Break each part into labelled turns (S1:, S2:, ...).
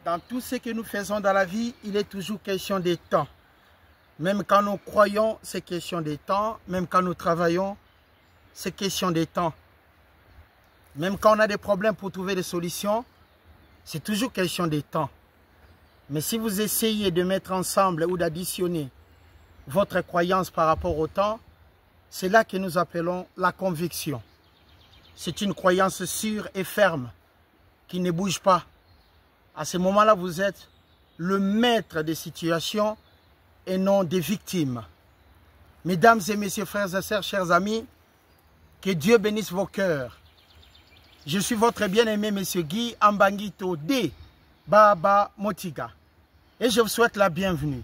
S1: Dans tout ce que nous faisons dans la vie, il est toujours question des temps. Même quand nous croyons, c'est question des temps. Même quand nous travaillons, c'est question des temps. Même quand on a des problèmes pour trouver des solutions, c'est toujours question des temps. Mais si vous essayez de mettre ensemble ou d'additionner votre croyance par rapport au temps, c'est là que nous appelons la conviction. C'est une croyance sûre et ferme qui ne bouge pas. À ce moment-là, vous êtes le maître des situations et non des victimes. Mesdames et messieurs, frères et sœurs, chers amis, que Dieu bénisse vos cœurs. Je suis votre bien-aimé, monsieur Guy Ambangito de Baba Motiga. Et je vous souhaite la bienvenue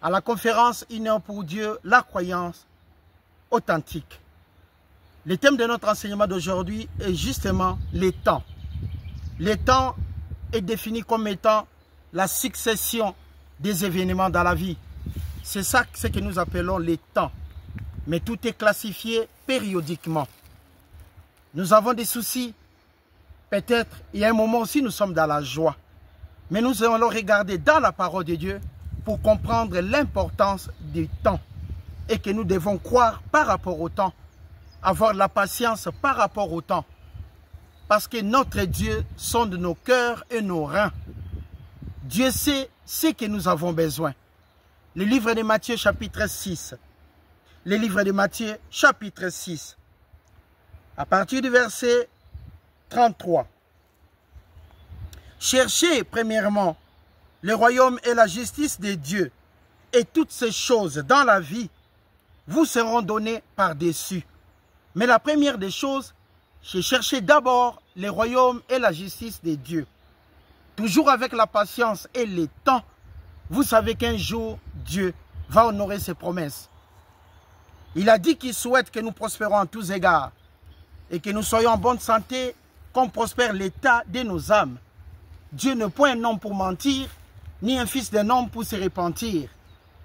S1: à la conférence Une heure pour Dieu, la croyance authentique. Le thème de notre enseignement d'aujourd'hui est justement les temps. Les temps est défini comme étant la succession des événements dans la vie. C'est ça ce que nous appelons les temps. Mais tout est classifié périodiquement. Nous avons des soucis. Peut-être, il y a un moment aussi, nous sommes dans la joie. Mais nous allons regarder dans la parole de Dieu pour comprendre l'importance du temps. Et que nous devons croire par rapport au temps. Avoir la patience par rapport au temps. Parce que notre Dieu sonde nos cœurs et nos reins. Dieu sait ce que nous avons besoin. Le livre de Matthieu chapitre 6. Le livre de Matthieu chapitre 6. À partir du verset 33. Cherchez premièrement le royaume et la justice de Dieu. Et toutes ces choses dans la vie vous seront données par-dessus. Mais la première des choses, c'est chercher d'abord le royaume et la justice de Dieu. Toujours avec la patience et le temps, vous savez qu'un jour, Dieu va honorer ses promesses. Il a dit qu'il souhaite que nous prospérons en tous égards et que nous soyons en bonne santé, qu'on prospère l'état de nos âmes. Dieu n'est point un homme pour mentir, ni un fils d'un homme pour se repentir.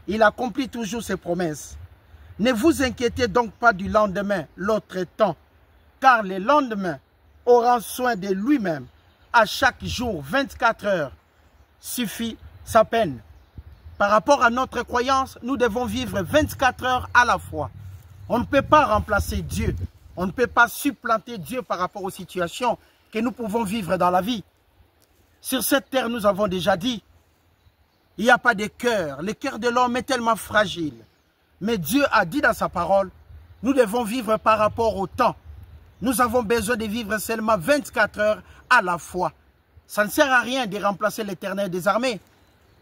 S1: Il accomplit toujours ses promesses. Ne vous inquiétez donc pas du lendemain, l'autre temps, car le lendemain aura soin de lui-même. À chaque jour, 24 heures, suffit sa peine. Par rapport à notre croyance, nous devons vivre 24 heures à la fois. On ne peut pas remplacer Dieu. On ne peut pas supplanter Dieu par rapport aux situations que nous pouvons vivre dans la vie. Sur cette terre, nous avons déjà dit, il n'y a pas de cœur. Le cœur de l'homme est tellement fragile. Mais Dieu a dit dans sa parole, nous devons vivre par rapport au temps. Nous avons besoin de vivre seulement 24 heures à la fois. Ça ne sert à rien de remplacer l'Éternel des armées.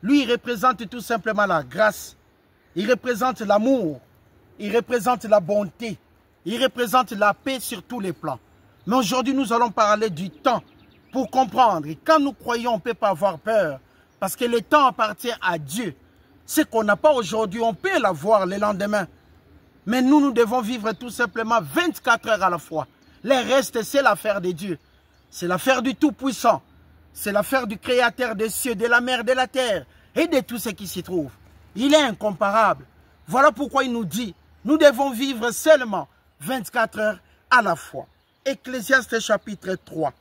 S1: Lui, il représente tout simplement la grâce. Il représente l'amour. Il représente la bonté. Il représente la paix sur tous les plans. Mais aujourd'hui, nous allons parler du temps pour comprendre. Et quand nous croyons, on ne peut pas avoir peur. Parce que le temps appartient à Dieu. Ce qu'on n'a pas aujourd'hui, on peut l'avoir le lendemain. Mais nous devons vivre tout simplement 24 heures à la fois. Le reste, c'est l'affaire de Dieu. C'est l'affaire du Tout-Puissant. C'est l'affaire du Créateur des cieux, de la mer, de la terre et de tout ce qui s'y trouve. Il est incomparable. Voilà pourquoi il nous dit, nous devons vivre seulement 24 heures à la fois. Ecclésiaste chapitre 3.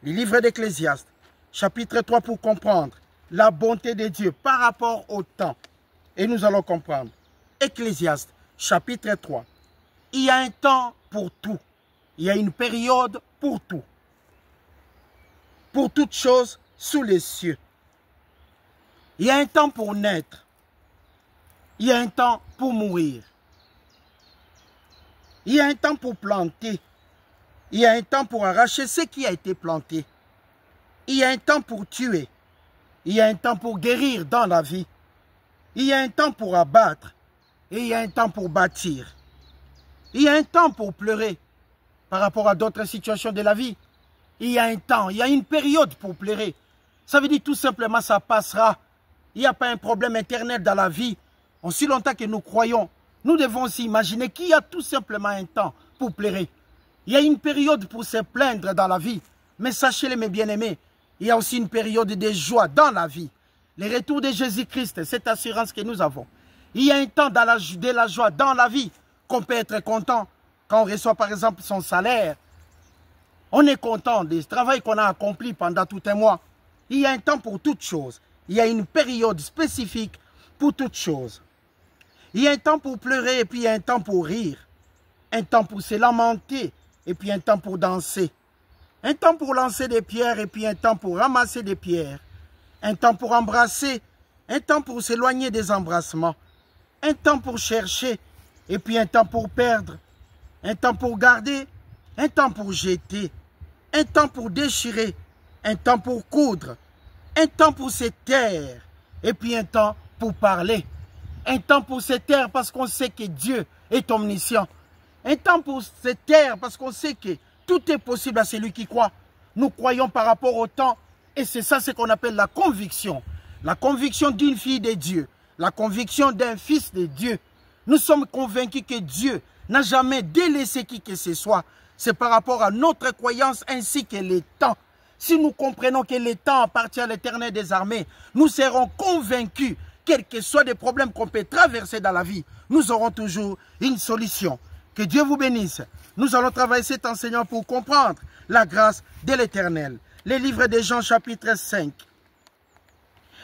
S1: Le livre d'Ecclésiaste, chapitre 3 pour comprendre la bonté de Dieu par rapport au temps. Et nous allons comprendre. Ecclésiaste, chapitre 3. Il y a un temps pour tout. Il y a une période pour tout. Pour toute chose sous les cieux. Il y a un temps pour naître. Il y a un temps pour mourir. Il y a un temps pour planter. Il y a un temps pour arracher ce qui a été planté. Il y a un temps pour tuer. Il y a un temps pour guérir dans la vie. Il y a un temps pour abattre. Et il y a un temps pour bâtir. Il y a un temps pour pleurer par rapport à d'autres situations de la vie. Il y a un temps, il y a une période pour pleurer. Ça veut dire tout simplement ça passera. Il n'y a pas un problème éternel dans la vie. Aussi longtemps que nous croyons, nous devons aussi imaginer qu'il y a tout simplement un temps pour pleurer. Il y a une période pour se plaindre dans la vie. Mais sachez-le mes bien-aimés, il y a aussi une période de joie dans la vie. Le retour de Jésus-Christ, cette assurance que nous avons. Il y a un temps de la joie dans la vie qu'on peut être content quand on reçoit par exemple son salaire. On est content du travail qu'on a accompli pendant tout un mois. Il y a un temps pour toute chose. Il y a une période spécifique pour toute chose. Il y a un temps pour pleurer et puis il y a un temps pour rire. Un temps pour se lamenter et puis un temps pour danser. Un temps pour lancer des pierres et puis un temps pour ramasser des pierres. Un temps pour embrasser, un temps pour s'éloigner des embrassements. Un temps pour chercher et puis un temps pour perdre. Un temps pour garder, un temps pour jeter. Un temps pour déchirer, un temps pour coudre. Un temps pour se taire et puis un temps pour parler. Un temps pour se taire parce qu'on sait que Dieu est omniscient. Un temps pour se taire parce qu'on sait que tout est possible à celui qui croit. Nous croyons par rapport au temps et c'est ça ce qu'on appelle la conviction. La conviction d'une fille de Dieu. La conviction d'un fils de Dieu. Nous sommes convaincus que Dieu n'a jamais délaissé qui que ce soit. C'est par rapport à notre croyance ainsi que les temps. Si nous comprenons que le temps appartient à l'Éternel des armées, nous serons convaincus, quels que soient les problèmes qu'on peut traverser dans la vie, nous aurons toujours une solution. Que Dieu vous bénisse. Nous allons travailler cet enseignement pour comprendre la grâce de l'Éternel. Les livres de Jean chapitre 5.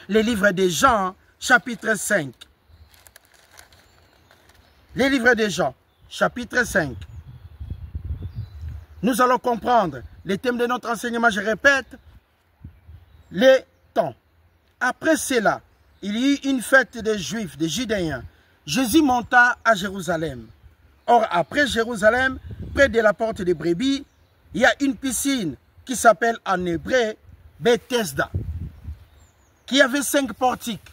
S1: Les livres de Jean chapitre 5. Les livres de Jean chapitre 5. Nous allons comprendre le thème de notre enseignement, je répète, les temps. Après cela, il y eut une fête des Juifs, des Judéens. Jésus monta à Jérusalem. Or, après Jérusalem, près de la porte des brebis, il y a une piscine qui s'appelle en hébreu Bethesda, qui avait 5 portiques,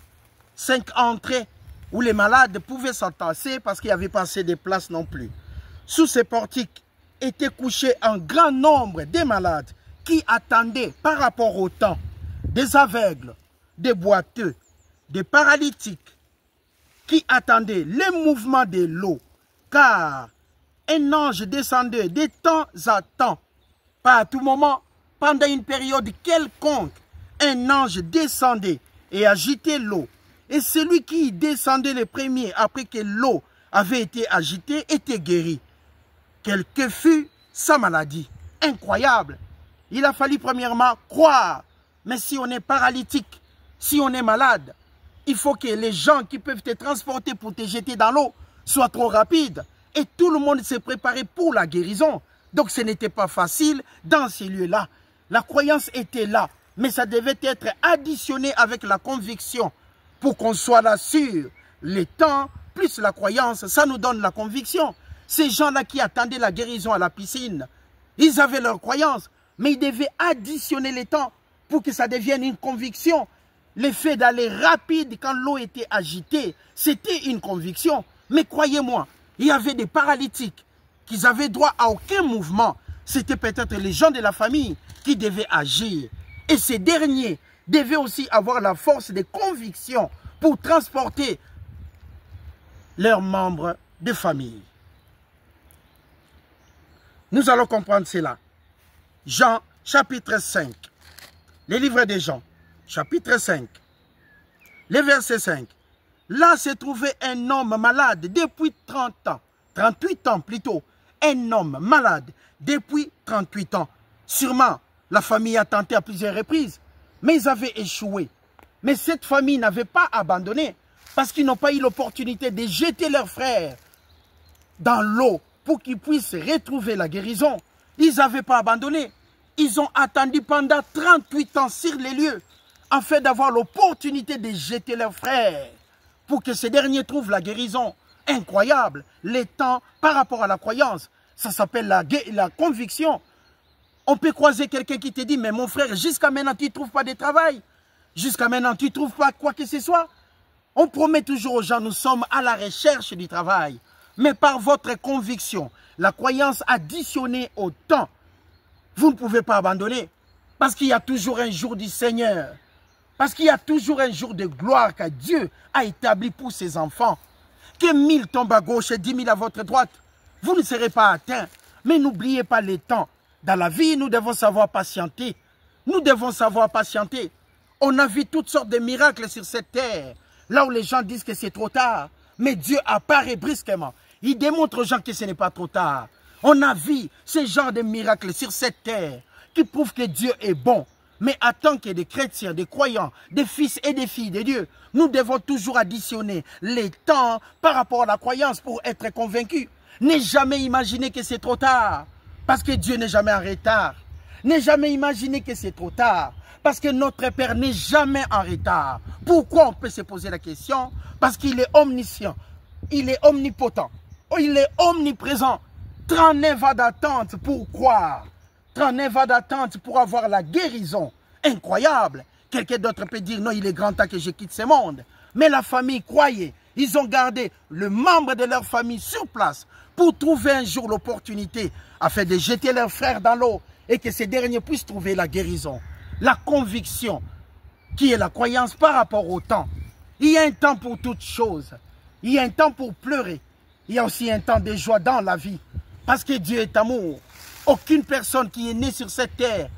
S1: 5 entrées où les malades pouvaient s'entasser parce qu'il n'y avait pas assez de place non plus. Sous ces portiques étaient couchés un grand nombre de malades qui attendaient par rapport au temps, des aveugles, des boiteux, des paralytiques, qui attendaient les mouvements de l'eau, car un ange descendait de temps à temps, pas à tout moment, pendant une période quelconque, un ange descendait et agitait l'eau. Et celui qui descendait le premier après que l'eau avait été agitée était guéri. Quelle que fût sa maladie. Incroyable. Il a fallu premièrement croire. Mais si on est paralytique, si on est malade, il faut que les gens qui peuvent te transporter pour te jeter dans l'eau soient trop rapides. Et tout le monde s'est préparé pour la guérison. Donc ce n'était pas facile dans ces lieux-là. La croyance était là. Mais ça devait être additionné avec la conviction pour qu'on soit là sûr. Le temps plus la croyance, ça nous donne la conviction. Ces gens-là qui attendaient la guérison à la piscine, ils avaient leur croyance, mais ils devaient additionner le temps pour que ça devienne une conviction. Le fait d'aller rapide quand l'eau était agitée, c'était une conviction. Mais croyez-moi, il y avait des paralytiques qui n'avaient droit à aucun mouvement. C'était peut-être les gens de la famille qui devaient agir. Et ces derniers devaient aussi avoir la force de conviction pour transporter leurs membres de famille. Nous allons comprendre cela. Jean, chapitre 5. Les livres de Jean, chapitre 5. Le verset 5. Là se trouvait un homme malade depuis 30 ans. 38 ans plutôt. Un homme malade depuis 38 ans. Sûrement, la famille a tenté à plusieurs reprises, mais ils avaient échoué. Mais cette famille n'avait pas abandonné parce qu'ils n'ont pas eu l'opportunité de jeter leurs frères dans l'eau pour qu'ils puissent retrouver la guérison. Ils n'avaient pas abandonné. Ils ont attendu pendant 38 ans sur les lieux afin d'avoir l'opportunité de jeter leurs frères pour que ces derniers trouvent la guérison. Incroyable. Les temps par rapport à la croyance, ça s'appelle la conviction. On peut croiser quelqu'un qui te dit, mais mon frère, jusqu'à maintenant, tu ne trouves pas de travail. Jusqu'à maintenant, tu ne trouves pas quoi que ce soit. On promet toujours aux gens, nous sommes à la recherche du travail. Mais par votre conviction, la croyance additionnée au temps, vous ne pouvez pas abandonner. Parce qu'il y a toujours un jour du Seigneur. Parce qu'il y a toujours un jour de gloire que Dieu a établi pour ses enfants. Que 1000 tombent à gauche et 10 000 à votre droite, vous ne serez pas atteints. Mais n'oubliez pas les temps. Dans la vie, nous devons savoir patienter. Nous devons savoir patienter. On a vu toutes sortes de miracles sur cette terre. Là où les gens disent que c'est trop tard. Mais Dieu apparaît brusquement. Il démontre aux gens que ce n'est pas trop tard. On a vu ce genre de miracles sur cette terre qui prouvent que Dieu est bon. Mais en tant que des chrétiens, des croyants, des fils et des filles de Dieu, nous devons toujours additionner les temps par rapport à la croyance pour être convaincus. Ne jamais imaginer que c'est trop tard, parce que Dieu n'est jamais en retard. Ne jamais imaginer que c'est trop tard, parce que notre Père n'est jamais en retard. Pourquoi on peut se poser la question? Parce qu'il est omniscient, il est omnipotent, il est omniprésent. 39 ans d'attente pour croire. 39 ans d'attente pour avoir la guérison. Incroyable. Quelqu'un d'autre peut dire, non, il est grand temps que je quitte ce monde. Mais la famille croyait. Ils ont gardé le membre de leur famille sur place pour trouver un jour l'opportunité afin de jeter leurs frères dans l'eau et que ces derniers puissent trouver la guérison. La conviction qui est la croyance par rapport au temps. Il y a un temps pour toutes choses. Il y a un temps pour pleurer. Il y a aussi un temps de joie dans la vie. Parce que Dieu est amour. Aucune personne qui est née sur cette terre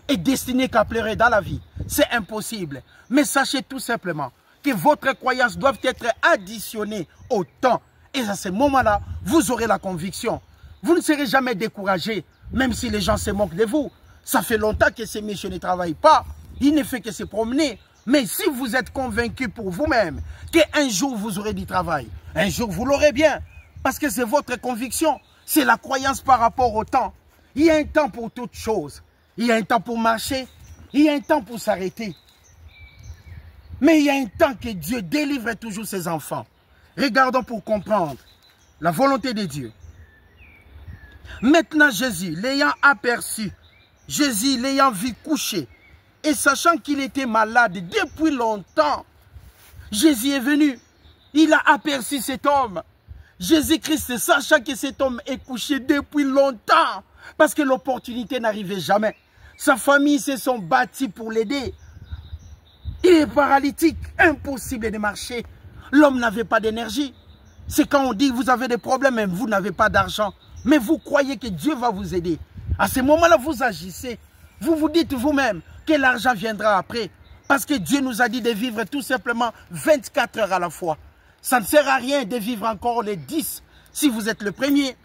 S1: est destinée qu'à pleurer dans la vie. C'est impossible. Mais sachez tout simplement que votre croyance doit être additionnée au temps. Et à ce moment-là, vous aurez la conviction. Vous ne serez jamais découragé, même si les gens se moquent de vous. Ça fait longtemps que ces messieurs ne travaillent pas. Il ne fait que se promener. Mais si vous êtes convaincu pour vous-même qu'un jour vous aurez du travail, un jour vous l'aurez bien, parce que c'est votre conviction. C'est la croyance par rapport au temps. Il y a un temps pour toutes choses. Il y a un temps pour marcher. Il y a un temps pour s'arrêter. Mais il y a un temps que Dieu délivre toujours ses enfants. Regardons pour comprendre la volonté de Dieu. Maintenant Jésus, l'ayant aperçu, Jésus l'ayant vu couché, et sachant qu'il était malade depuis longtemps, Jésus est venu. Il a aperçu cet homme. Jésus-Christ, sachant que cet homme est couché depuis longtemps, parce que l'opportunité n'arrivait jamais. Sa famille se sont bâtis pour l'aider. Il est paralytique, impossible de marcher. L'homme n'avait pas d'énergie. C'est quand on dit vous avez des problèmes, mais vous n'avez pas d'argent. Mais vous croyez que Dieu va vous aider. À ce moment-là, vous agissez. Vous vous dites vous-même que l'argent viendra après. Parce que Dieu nous a dit de vivre tout simplement 24 heures à la fois. Ça ne sert à rien de vivre encore les 10 si vous êtes le premier.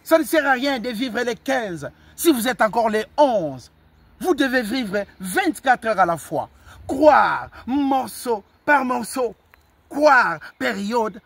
S1: Ça ne sert à rien de vivre les 15 si vous êtes encore les 11. Vous devez vivre 24 heures à la fois. Croire morceau par morceau. Croire période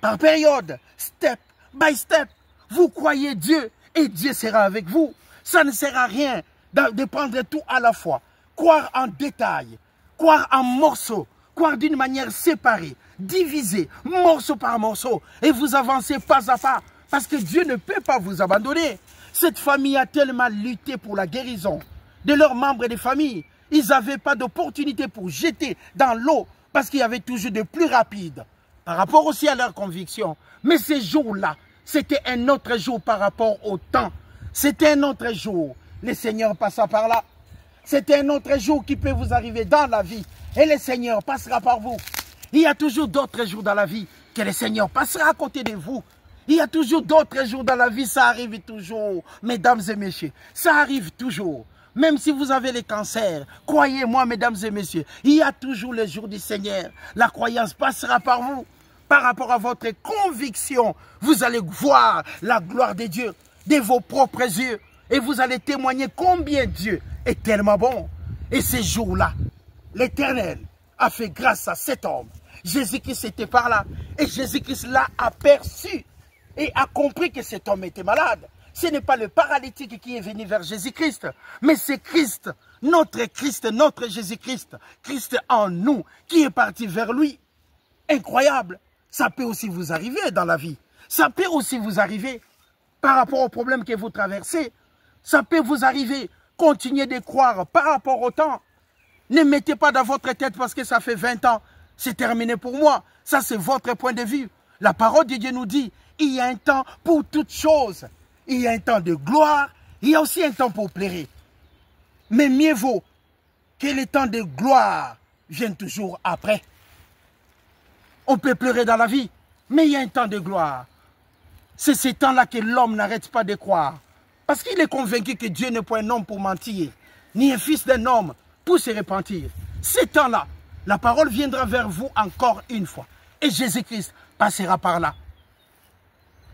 S1: par période. Step by step. Vous croyez Dieu et Dieu sera avec vous. Ça ne sert à rien de prendre tout à la fois. Croire en détail. Croire en morceaux. Croire d'une manière séparée. Divisée. Morceau par morceau. Et vous avancez pas à pas. Parce que Dieu ne peut pas vous abandonner. Cette famille a tellement lutté pour la guérison de leurs membres de famille. Ils n'avaient pas d'opportunité pour jeter dans l'eau parce qu'il y avait toujours de plus rapide par rapport aussi à leur conviction. Mais ces jours-là, c'était un autre jour par rapport au temps. C'était un autre jour. Le Seigneur passa par là. C'était un autre jour qui peut vous arriver dans la vie. Et le Seigneur passera par vous. Il y a toujours d'autres jours dans la vie que le Seigneur passera à côté de vous. Il y a toujours d'autres jours dans la vie, ça arrive toujours, mesdames et messieurs. Ça arrive toujours. Même si vous avez les cancers, croyez-moi, mesdames et messieurs, il y a toujours le jour du Seigneur. La croyance passera par vous. Par rapport à votre conviction, vous allez voir la gloire de Dieu de vos propres yeux. Et vous allez témoigner combien Dieu est tellement bon. Et ces jours-là, l'Éternel a fait grâce à cet homme. Jésus-Christ était par là. Et Jésus-Christ l'a aperçu. Et a compris que cet homme était malade. Ce n'est pas le paralytique qui est venu vers Jésus-Christ, mais c'est Christ, notre Jésus-Christ, Christ en nous, qui est parti vers lui. Incroyable. Ça peut aussi vous arriver dans la vie. Ça peut aussi vous arriver par rapport aux problèmes que vous traversez. Ça peut vous arriver. Continuez de croire par rapport au temps. Ne mettez pas dans votre tête parce que ça fait 20 ans. C'est terminé pour moi. Ça, c'est votre point de vue. La parole de Dieu nous dit, il y a un temps pour toutes choses. Il y a un temps de gloire, il y a aussi un temps pour pleurer. Mais mieux vaut que le temps de gloire vienne toujours après. On peut pleurer dans la vie, mais il y a un temps de gloire. C'est ce temps-là que l'homme n'arrête pas de croire. Parce qu'il est convaincu que Dieu n'est pas un homme pour mentir, ni un fils d'un homme pour se repentir. Ce temps-là, la parole viendra vers vous encore une fois. Et Jésus-Christ passera par là.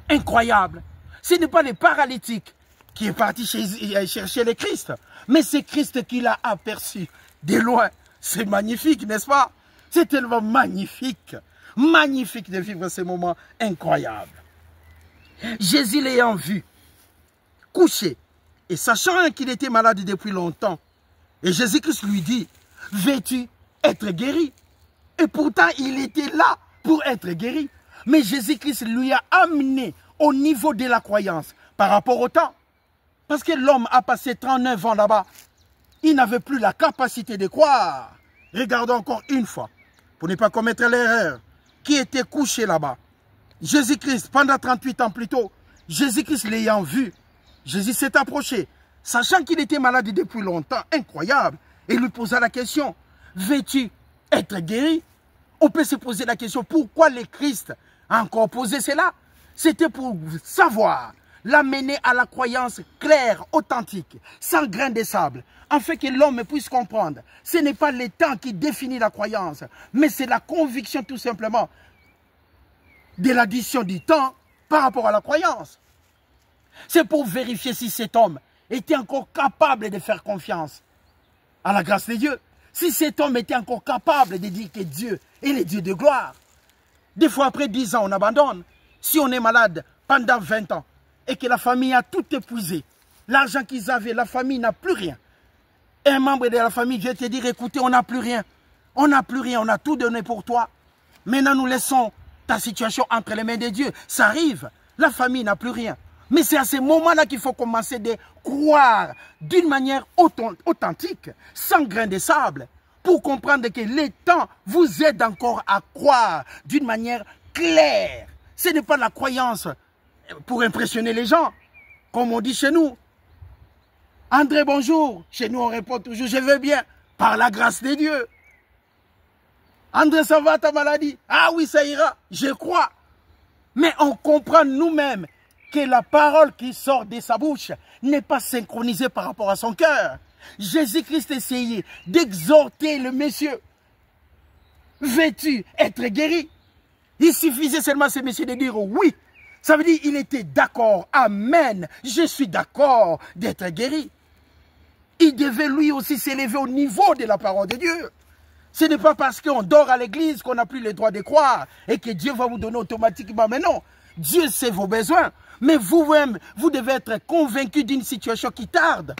S1: Incroyable. Ce n'est pas les paralytiques qui est parti chercher le Christ. Mais c'est Christ qui l'a aperçu de loin. C'est magnifique, n'est-ce pas? C'est tellement magnifique. Magnifique de vivre ces moments incroyables. Jésus l'ayant vu, couché, et sachant qu'il était malade depuis longtemps, et Jésus-Christ lui dit, veux-tu être guéri? Et pourtant, il était là pour être guéri. Mais Jésus-Christ lui a amené au niveau de la croyance par rapport au temps. Parce que l'homme a passé 39 ans là-bas. Il n'avait plus la capacité de croire. Regardons encore une fois, pour ne pas commettre l'erreur, qui était couché là-bas. Jésus-Christ, pendant 38 ans plus tôt, Jésus-Christ l'ayant vu, Jésus s'est approché, sachant qu'il était malade depuis longtemps, incroyable, et lui posa la question, veux-tu être guéri? On peut se poser la question, pourquoi le Christ a encore posé cela? C'était pour savoir, l'amener à la croyance claire, authentique, sans grain de sable, afin que l'homme puisse comprendre. Ce n'est pas le temps qui définit la croyance, mais c'est la conviction tout simplement de l'addition du temps par rapport à la croyance. C'est pour vérifier si cet homme était encore capable de faire confiance à la grâce de Dieu. Si cet homme était encore capable de dire que Dieu est le Dieu de gloire. Des fois, après 10 ans, on abandonne. Si on est malade pendant 20 ans et que la famille a tout épuisé, l'argent qu'ils avaient, la famille n'a plus rien. Et un membre de la famille vient te dire, écoutez, on n'a plus rien. On n'a plus rien, on a tout donné pour toi. Maintenant, nous laissons ta situation entre les mains de Dieu. Ça arrive, la famille n'a plus rien. Mais c'est à ce moment-là qu'il faut commencer de croire d'une manière authentique, sans grain de sable, pour comprendre que le temps vous aide encore à croire d'une manière claire. Ce n'est pas la croyance pour impressionner les gens, comme on dit chez nous. André, bonjour. Chez nous, on répond toujours, je vais bien, par la grâce de Dieu. André, ça va ta maladie? Ah oui, ça ira, je crois. Mais on comprend nous-mêmes que la parole qui sort de sa bouche n'est pas synchronisée par rapport à son cœur. Jésus-Christ essayait d'exhorter le monsieur. Veux-tu être guéri? Il suffisait seulement à ce monsieur de dire oui. Ça veut dire qu'il était d'accord. Amen. Je suis d'accord d'être guéri. Il devait lui aussi s'élever au niveau de la parole de Dieu. Ce n'est pas parce qu'on dort à l'église qu'on n'a plus le droit de croire et que Dieu va vous donner automatiquement. Mais non, Dieu sait vos besoins. Mais vous-même, vous devez être convaincu d'une situation qui tarde.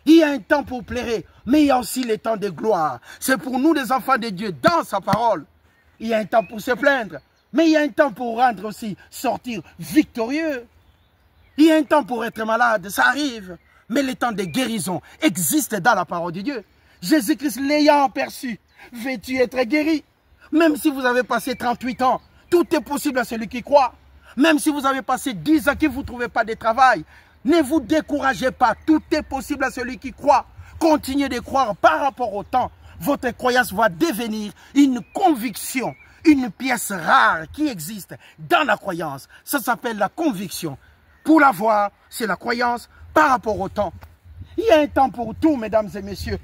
S1: Il y a un temps pour pleurer, mais il y a aussi le temps de gloire. C'est pour nous les enfants de Dieu dans sa parole. Il y a un temps pour se plaindre, mais il y a un temps pour rendre aussi, sortir victorieux. Il y a un temps pour être malade, ça arrive. Mais le temps de guérison existe dans la parole de Dieu. Jésus-Christ l'ayant aperçu, veux-tu être guéri? Même si vous avez passé 38 ans, tout est possible à celui qui croit. Même si vous avez passé 10 ans que vous ne trouvez pas de travail, ne vous découragez pas. Tout est possible à celui qui croit. Continuez de croire par rapport au temps. Votre croyance va devenir une conviction, une pièce rare qui existe dans la croyance. Ça s'appelle la conviction. Pour l'avoir, c'est la croyance par rapport au temps. Il y a un temps pour tout, mesdames et messieurs.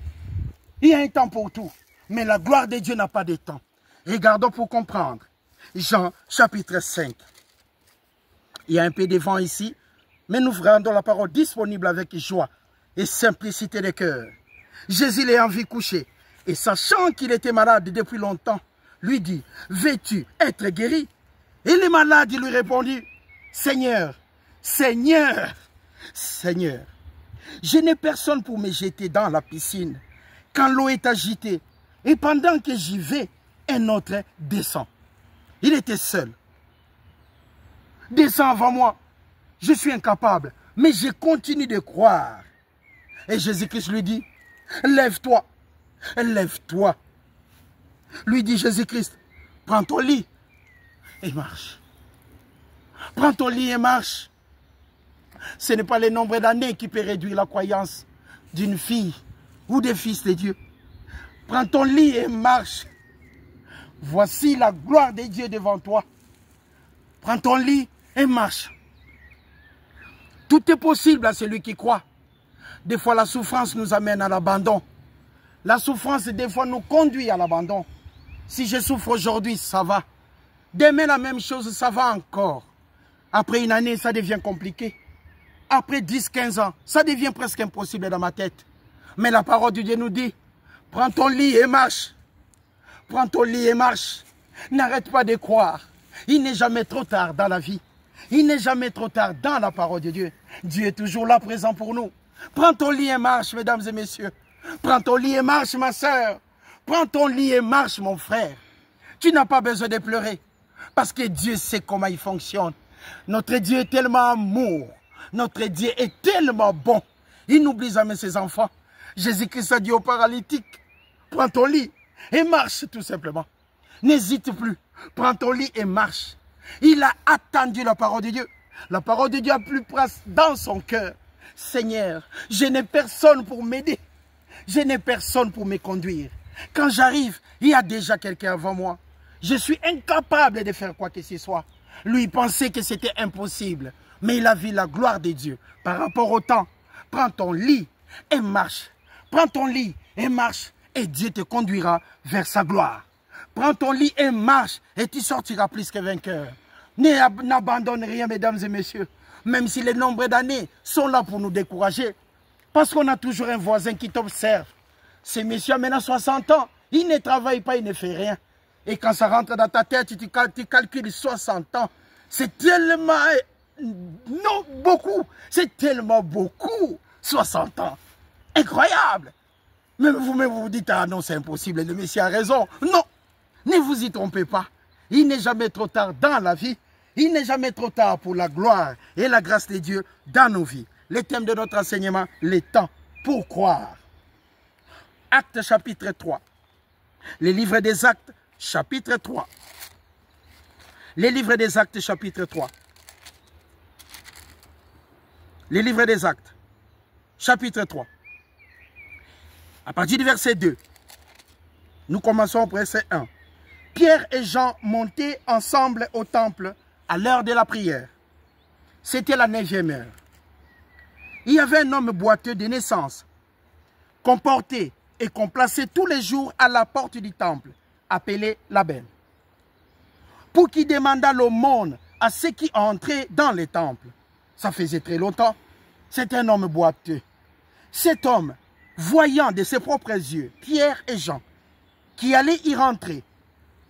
S1: Il y a un temps pour tout. Mais la gloire de Dieu n'a pas de temps. Regardons pour comprendre. Jean chapitre 5. Il y a un peu de vent ici, mais nous rendons la parole disponible avec joie et simplicité de cœur. Jésus l'ayant vu couché, et sachant qu'il était malade depuis longtemps, lui dit, veux-tu être guéri? Et le malade lui répondit, Seigneur, Seigneur, Seigneur, je n'ai personne pour me jeter dans la piscine quand l'eau est agitée, et pendant que j'y vais, un autre descend. Il était seul. Descends avant moi. Je suis incapable, mais je continue de croire. Et Jésus-Christ lui dit, lève-toi, lève-toi. Lui dit Jésus-Christ, prends ton lit et marche. Prends ton lit et marche. Ce n'est pas le nombre d'années qui peut réduire la croyance d'une fille ou des fils de Dieu. Prends ton lit et marche. Voici la gloire de Dieu devant toi. Prends ton lit et marche. Tout est possible à celui qui croit. Des fois, la souffrance nous amène à l'abandon. La souffrance, des fois, nous conduit à l'abandon. Si je souffre aujourd'hui, ça va. Demain, la même chose, ça va encore. Après une année, ça devient compliqué. après 10-15 ans, ça devient presque impossible dans ma tête. Mais la parole de Dieu nous dit, prends ton lit et marche. Prends ton lit et marche. N'arrête pas de croire. Il n'est jamais trop tard dans la vie. Il n'est jamais trop tard dans la parole de Dieu. Dieu est toujours là présent pour nous. Prends ton lit et marche, mesdames et messieurs. Prends ton lit et marche, ma soeur. Prends ton lit et marche, mon frère. Tu n'as pas besoin de pleurer. Parce que Dieu sait comment il fonctionne. Notre Dieu est tellement amour. Notre Dieu est tellement bon. Il n'oublie jamais ses enfants. Jésus-Christ a dit au paralytique, prends ton lit et marche tout simplement. N'hésite plus. Prends ton lit et marche. Il a attendu la parole de Dieu. La parole de Dieu a plus place dans son cœur. Seigneur, je n'ai personne pour m'aider. Je n'ai personne pour me conduire. Quand j'arrive, il y a déjà quelqu'un avant moi. Je suis incapable de faire quoi que ce soit. Lui pensait que c'était impossible. Mais il a vu la gloire de Dieu par rapport au temps. Prends ton lit et marche. Prends ton lit et marche et Dieu te conduira vers sa gloire. Prends ton lit et marche et tu sortiras plus que vainqueur. N'abandonne rien, mesdames et messieurs. Même si les nombres d'années sont là pour nous décourager. Parce qu'on a toujours un voisin qui t'observe. Ce monsieur a maintenant 60 ans. Il ne travaille pas, il ne fait rien. Et quand ça rentre dans ta tête, tu calcules 60 ans. C'est tellement... Non, beaucoup. C'est tellement beaucoup. 60 ans. Incroyable. Mais vous vous dites, ah non, c'est impossible. Le monsieur a raison. Non. Ne vous y trompez pas. Il n'est jamais trop tard dans la vie. Il n'est jamais trop tard pour la gloire et la grâce de Dieu dans nos vies. Le thème de notre enseignement, les temps pour croire. Actes chapitre 3. Les livres des Actes chapitre 3. Les livres des Actes chapitre 3. Les livres des Actes chapitre 3. À partir du verset 2. Nous commençons au verset 1. Pierre et Jean montaient ensemble au temple à l'heure de la prière. C'était la 9e heure. Il y avait un homme boiteux de naissance, qu'on portait et qu'on plaçait tous les jours à la porte du temple, appelé la Belle, pour qu'il demandât l'aumône à ceux qui entraient dans le temple. Ça faisait très longtemps. C'est un homme boiteux. Cet homme, voyant de ses propres yeux Pierre et Jean, qui allaient y rentrer,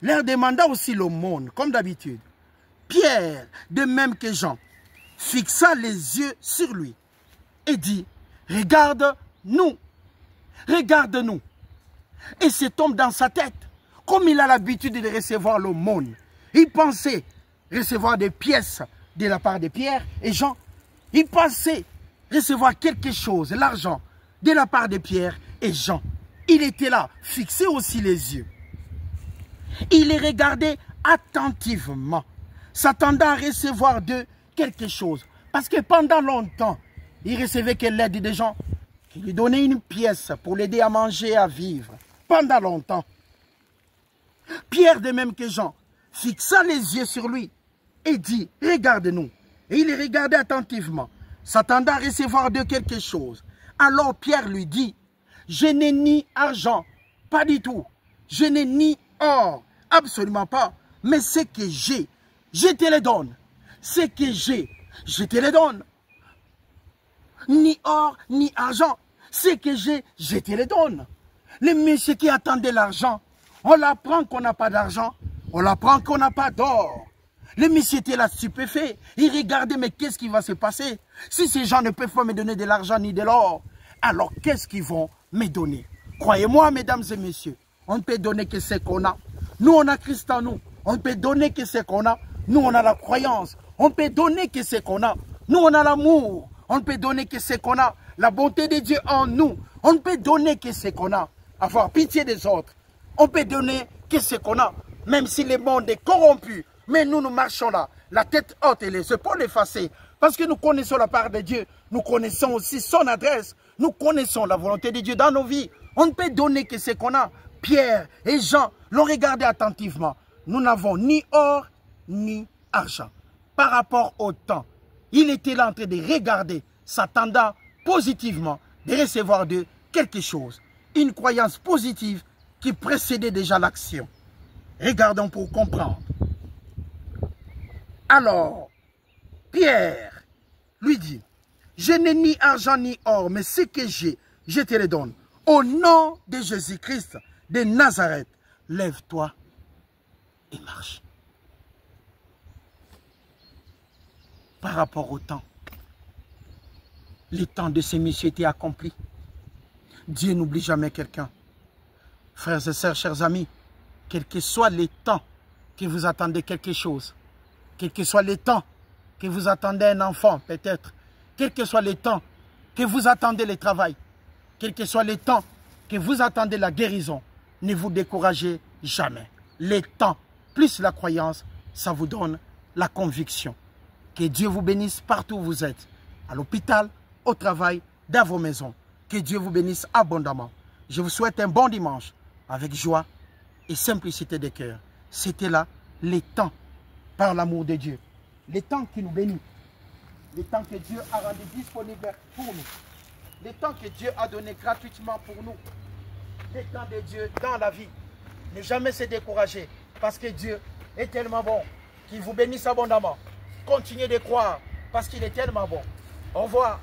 S1: leur demanda aussi l'aumône, comme d'habitude. Pierre, de même que Jean, fixa les yeux sur lui et dit, regarde-nous, regarde-nous. Et cet homme dans sa tête, comme il a l'habitude de recevoir l'aumône, il pensait recevoir des pièces de la part de Pierre et Jean. Il pensait recevoir quelque chose, l'argent, de la part de Pierre et Jean. Il était là, fixé aussi les yeux. Il les regardait attentivement, s'attendant à recevoir d'eux quelque chose. Parce que pendant longtemps, il recevait que l'aide des gens qui lui donnaient une pièce pour l'aider à manger, à vivre. Pendant longtemps. Pierre, de même que Jean, fixa les yeux sur lui et dit, regarde-nous. Et il les regardait attentivement, s'attendant à recevoir d'eux quelque chose. Alors Pierre lui dit, je n'ai ni argent, pas du tout. Je n'ai ni or, absolument pas. Mais ce que j'ai, je te le donne. Ce que j'ai, je te le donne. Ni or, ni argent. Ce que j'ai, je te le donne. Le monsieur qui attendait l'argent, on l'apprend qu'on n'a pas d'argent. On l'apprend qu'on n'a pas d'or. Le monsieur était là stupéfait. Il regardait, mais qu'est-ce qui va se passer? Si ces gens ne peuvent pas me donner de l'argent ni de l'or, alors qu'est-ce qu'ils vont me donner? Croyez-moi, mesdames et messieurs, on ne peut donner que ce qu'on a. Nous, on a Christ en nous. On ne peut donner que ce qu'on a. Nous, on a la croyance. On ne peut donner que ce qu'on a. Nous, on a l'amour. On ne peut donner que ce qu'on a. La bonté de Dieu en nous. On ne peut donner que ce qu'on a. Avoir pitié des autres. On peut donner que ce qu'on a. Même si le monde est corrompu. Mais nous, nous marchons là. La tête haute et les épaules effacées. Parce que nous connaissons la part de Dieu. Nous connaissons aussi son adresse. Nous connaissons la volonté de Dieu dans nos vies. On ne peut donner que ce qu'on a. Pierre et Jean l'ont regardé attentivement. Nous n'avons ni or, ni argent. Par rapport au temps, il était là en train de regarder, s'attendant positivement de recevoir d'eux quelque chose. Une croyance positive qui précédait déjà l'action. Regardons pour comprendre. Alors, Pierre lui dit, Je n'ai ni argent ni or, mais ce que j'ai, je te le donne. Au nom de Jésus-Christ de Nazareth, lève-toi et marche. Par rapport au temps, le temps de ces messieurs était accompli. Dieu n'oublie jamais quelqu'un. Frères et sœurs, chers amis, quel que soit le temps que vous attendez quelque chose, quel que soit le temps que vous attendez un enfant, peut-être, quel que soit le temps que vous attendez le travail, quel que soit le temps que vous attendez la guérison, ne vous découragez jamais. Le temps, plus la croyance, ça vous donne la conviction. Que Dieu vous bénisse partout où vous êtes, à l'hôpital, au travail, dans vos maisons. Que Dieu vous bénisse abondamment. Je vous souhaite un bon dimanche avec joie et simplicité de cœur. C'était là les temps par l'amour de Dieu. Les temps qui nous bénit. Les temps que Dieu a rendu disponibles pour nous. Les temps que Dieu a donné gratuitement pour nous. Les temps de Dieu dans la vie. Ne jamais se décourager parce que Dieu est tellement bon. Qu'il vous bénisse abondamment. Continuez de croire parce qu'il est tellement bon. Au revoir.